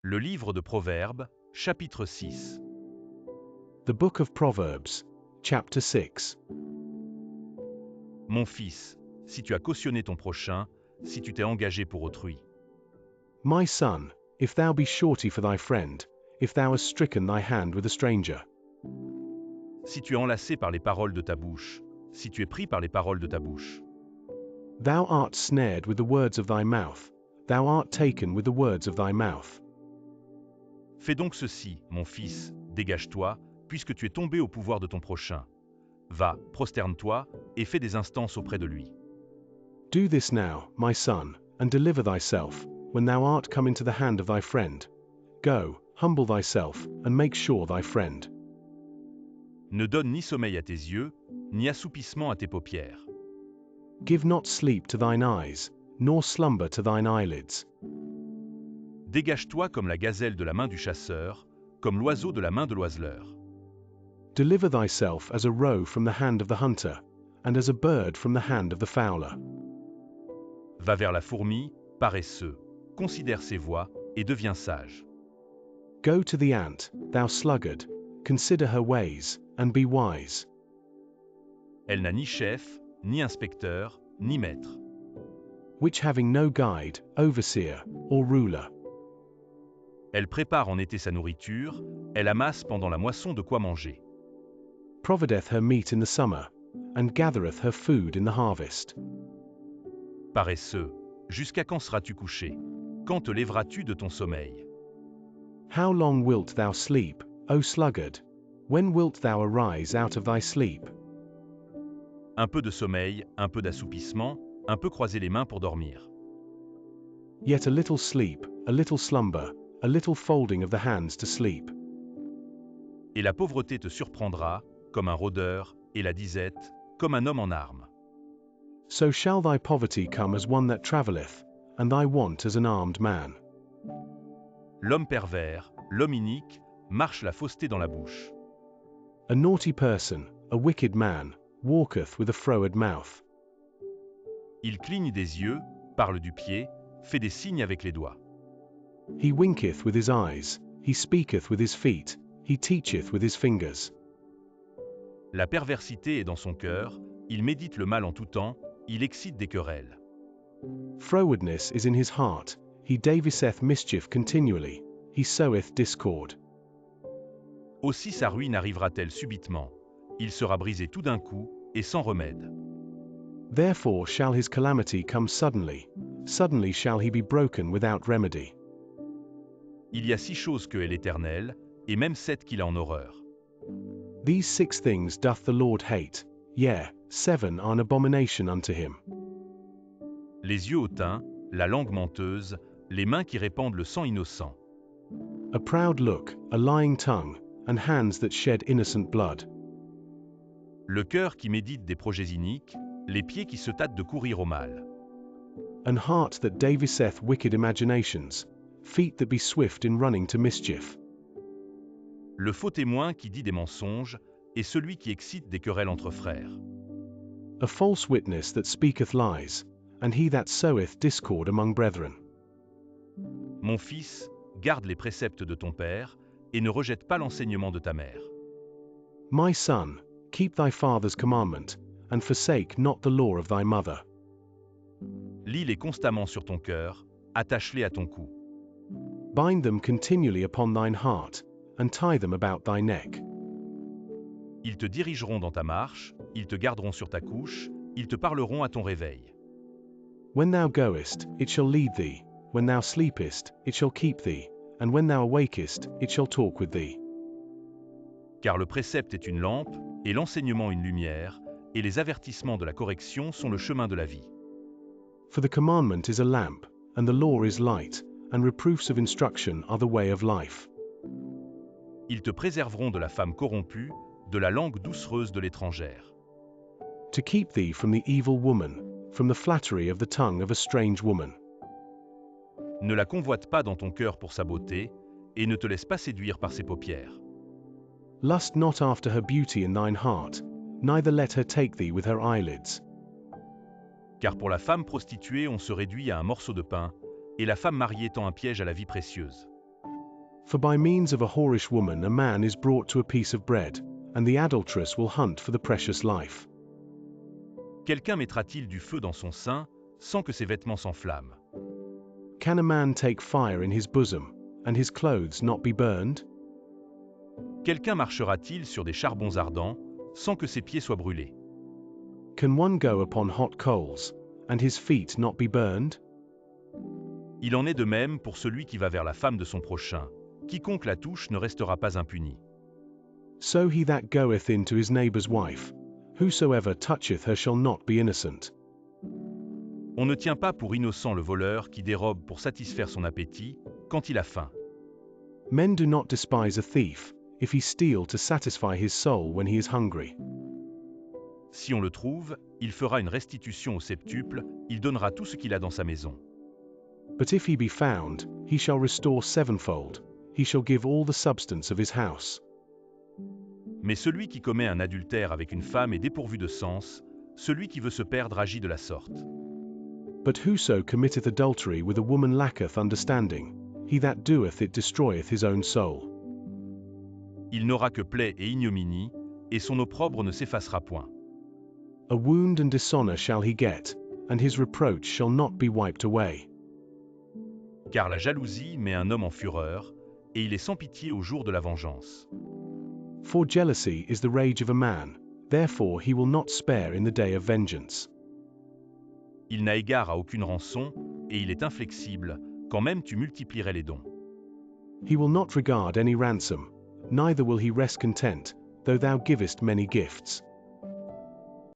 Le livre de Proverbes, chapitre 6. The Book of Proverbs, chapter 6. Mon fils, si tu as cautionné ton prochain, si tu t'es engagé pour autrui. My son, if thou be surety for thy friend, if thou hast stricken thy hand with a stranger. Si tu es enlacé par les paroles de ta bouche, si tu es pris par les paroles de ta bouche. Thou art snared with the words of thy mouth, thou art taken with the words of thy mouth. Fais donc ceci, mon fils, dégage-toi, puisque tu es tombé au pouvoir de ton prochain. Va, prosterne-toi, et fais des instances auprès de lui. Do this now, my son, and deliver thyself, when thou art come into the hand of thy friend. Go, humble thyself, and make sure thy friend. Ne donne ni sommeil à tes yeux, ni assoupissement à tes paupières. Give not sleep to thine eyes, nor slumber to thine eyelids. Dégage-toi comme la gazelle de la main du chasseur, comme l'oiseau de la main de l'oiseleur. Deliver thyself as a roe from the hand of the hunter, and as a bird from the hand of the fowler. Va vers la fourmi, paresseux, considère ses voies, et deviens sage. Go to the ant, thou sluggard, consider her ways, and be wise. Elle n'a ni chef, ni inspecteur, ni maître. Which having no guide, overseer, or ruler. Elle prépare en été sa nourriture, elle amasse pendant la moisson de quoi manger. Provideth her meat in the summer, and gathereth her food in the harvest. Paresseux, jusqu'à quand seras-tu couché? Quand te lèveras-tu de ton sommeil? How long wilt thou sleep, O sluggard? When wilt thou arise out of thy sleep? Un peu de sommeil, un peu d'assoupissement, un peu croiser les mains pour dormir. Yet a little sleep, a little slumber, a little folding of the hands to sleep. Et la pauvreté te surprendra, comme un rôdeur, et la disette, comme un homme en armes. So shall thy poverty come as one that travelleth, and thy want as an armed man. L'homme pervers, l'homme inique, marche la fausseté dans la bouche. A naughty person, a wicked man, walketh with a froward mouth. Il cligne des yeux, parle du pied, fait des signes avec les doigts. He winketh with his eyes, he speaketh with his feet, he teacheth with his fingers. La perversité est dans son cœur, il médite le mal en tout temps, il excite des querelles. Frowardness is in his heart, he deviseth mischief continually, he soweth discord. Aussi sa ruine arrivera-t-elle subitement, il sera brisé tout d'un coup, et sans remède. Therefore shall his calamity come suddenly, suddenly shall he be broken without remedy. Il y a 6 choses que est l'Éternel, et même 7 qu'il a en horreur. These 6 things doth the Lord hate, yea, 7 are an abomination unto him. Les yeux hautains, la langue menteuse, les mains qui répandent le sang innocent. A proud look, a lying tongue, and hands that shed innocent blood. Le cœur qui médite des projets iniques, les pieds qui se tâtent de courir au mal. An heart that deviseth wicked imaginations, feet that be swift in running to mischief. Le faux témoin qui dit des mensonges, et celui qui excite des querelles entre frères. A false witness that speaketh lies, and he that soweth discord among brethren. Mon fils, garde les préceptes de ton père, et ne rejette pas l'enseignement de ta mère. My son, keep thy father's commandment, and forsake not the law of thy mother. Lis-les constamment sur ton cœur, attache-les à ton cou. Bind them continually upon thine heart, and tie them about thy neck. Ils te dirigeront dans ta marche, ils te garderont sur ta couche, ils te parleront à ton réveil. When thou goest, it shall lead thee, when thou sleepest, it shall keep thee, and when thou awakest, it shall talk with thee. Car le précepte est une lampe, et l'enseignement une lumière, et les avertissements de la correction sont le chemin de la vie. For the commandment is a lamp, and the law is light, and reproofs of instruction are the way of life. Ils te préserveront de la femme corrompue, de la langue doucereuse de l'étrangère. To keep thee from the evil woman, from the flattery of the tongue of a strange woman. Ne la convoite pas dans ton cœur pour sa beauté, et ne te laisse pas séduire par ses paupières. Lust not after her beauty in thine heart, neither let her take thee with her eyelids. Car pour la femme prostituée on se réduit à un morceau de pain, et la femme mariée tend un piège à la vie précieuse. For by means of a whorish woman a man is brought to a piece of bread, and the adulteress will hunt for the precious life. Quelqu'un mettra-t-il du feu dans son sein sans que ses vêtements s'enflamment? Can a man take fire in his bosom, and his clothes not be burned? Quelqu'un marchera-t-il sur des charbons ardents sans que ses pieds soient brûlés? Can one go upon hot coals, and his feet not be burned? Il en est de même pour celui qui va vers la femme de son prochain. Quiconque la touche ne restera pas impuni. So he that goeth in to his neighbour's wife, whosoever toucheth her shall not be innocent. On ne tient pas pour innocent le voleur qui dérobe pour satisfaire son appétit quand il a faim. Men do not despise a thief, if he steal to satisfy his soul when he is hungry. Si on le trouve, il fera une restitution au septuple, il donnera tout ce qu'il a dans sa maison. But if he be found, he shall restore sevenfold, he shall give all the substance of his house. Mais celui qui commet un adultère avec une femme est dépourvu de sens, celui qui veut se perdre agit de la sorte. But whoso committeth adultery with a woman lacketh understanding, he that doeth it destroyeth his own soul. Il n'aura que plaie et ignominie, et son opprobre ne s'effacera point. A wound and dishonour shall he get, and his reproach shall not be wiped away. Car la jalousie met un homme en fureur, et il est sans pitié au jour de la vengeance. For jealousy is the rage of a man, therefore he will not spare in the day of vengeance. Il n'a égard à aucune rançon, et il est inflexible, quand même tu multiplierais les dons. He will not regard any ransom, neither will he rest content, though thou givest many gifts.